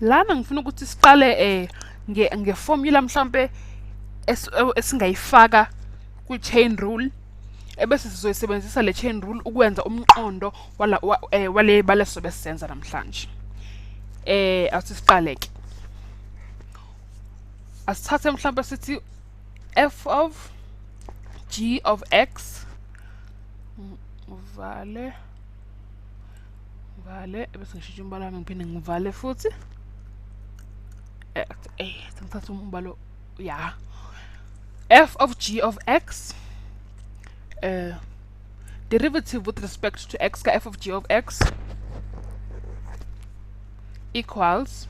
lana ngifuna ukuthi siqale ngeformula mhlambe esingayifaka ku-chain rule ebese sizoyisebenzisa le chain rule ukwenza umqondo wale bale sobe sisenza namhlanje. Asisiqale ke. Asithathe mhlambe sithi f of g of x uvale ebese ngishintsha umbala wami ngiphinde ngivale futhi. Sengithatha umbalo ya f of g of x derivative with respect to x ka f of g of x equals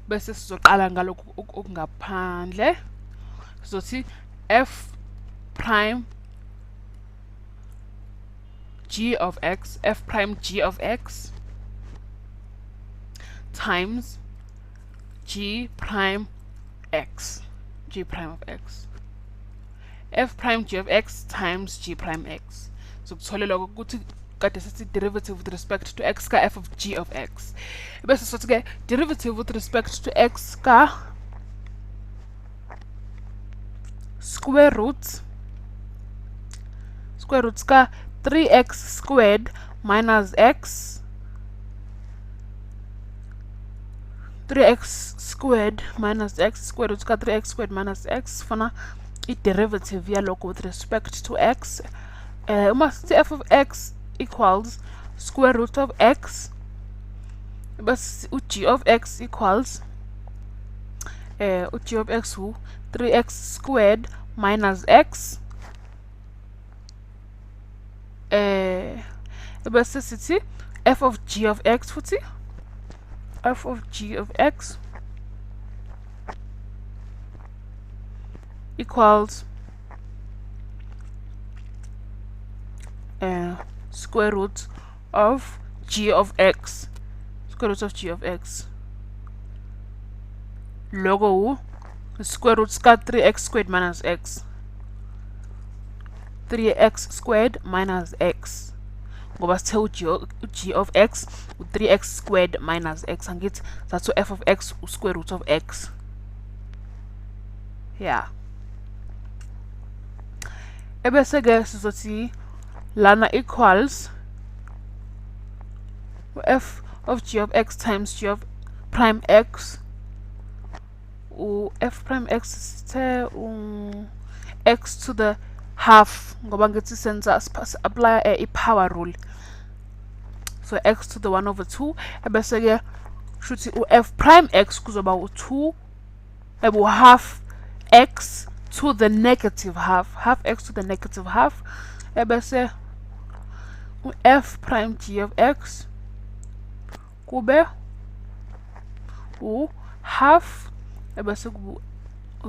bese sizoqala ngalokhu okungaphandle sizothi f prime g of x times g prime of x f prime g of x times g prime x. So kutholela ukuthi kade sithi derivative with respect to x ka f of g of x bese sothi ke derivative with respect to x ka square root ka 3x squared minus x 3x squared minus x square root ka 3x squared minus x fana i-derivative yalokho with respect to x. Uma sithi f of x equals square root of x bese u-g of x equals u-g of x hu 3x squared minus x bese sithi f of g of x futhi f of g of x equals square root of g of x logo hu square root ka 3x squared minus x 3x squared minus x ngoba sithe u-g of x u-3x squared minus x angithi that's f of x u-square root of x yeah. Ebese ke sizothi lana equals f of g of x times g of prime x f prime x sithe x to the half ngoba ngithi senza apply i-power rule so x to the 1 over 2 ebese ke shuthi u-f prime x kuzoba u-2 half x to the negative half x to the negative half ebese u-f prime g of x kube half ebese kubu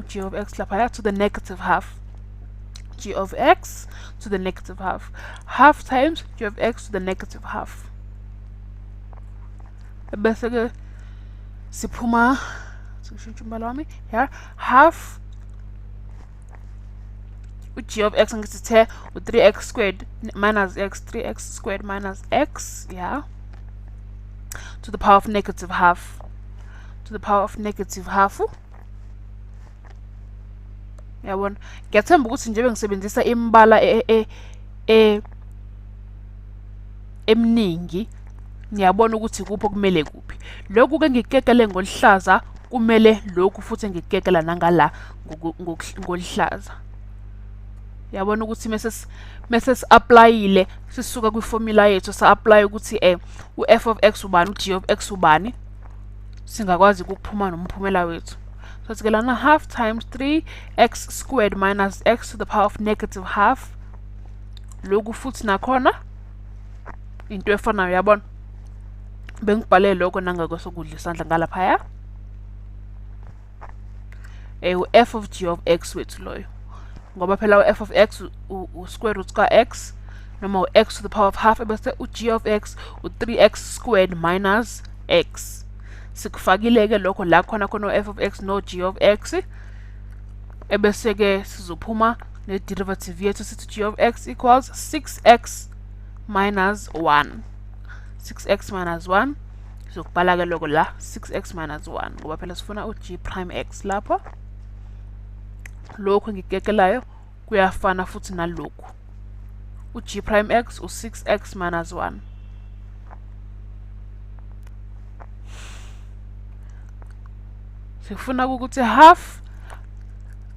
g of x lapha to the negative half g of x to the negative half times g of x to the negative half ebese ke siphuma sishintsha umbala wami here half g of x ngisithe u-3x squared minus x 3x squared minus x yeah to the power of negative half yabona ngiyathemba ukuthi nje bengisebenzisa imbala eminingi ngiyabona ukuthi kuphi okumele kuphi lokhu ke ngikekele ngolihlaza kumele lokhu futhi ngikekela nangala ngolihlaza yabona ukuthi mase si-applyile sisuka kwi-formula yethu sa-apply ukuthi u-f of x ubani u-g of x ubani singakwazi ukuphuma nomphumela wethu so ke lana half times 3x squared minus x to the power of negative half lokhu futhi nakhona into efanayo yabona bengibhale lokho nangako sokudla isandla ngalaphaya u-f of g of x wethu loyo ngoba phela u-f of x u-square root ka x noma u-x to the power of half ebese u-g of x u-3x squared minus x sikufakile ke lokho la khona u-f of x no g of x ebese ke sizophuma ne-derivative yethu sithi g of x equals 6x minus 1 Sizokubhala-ke lokho la 6x minus 1 ngoba phela sifuna u-g prime x lapho. Lokhu engikekelayo kuyafana futhi nalokhu. U-g prime x u-6x minus 1. Sifuna ukuthi half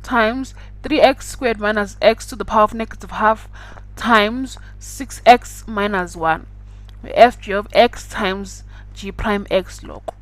times 3x squared minus x to the power of negative half times 6x minus 1. fg of x times g prime x lokho.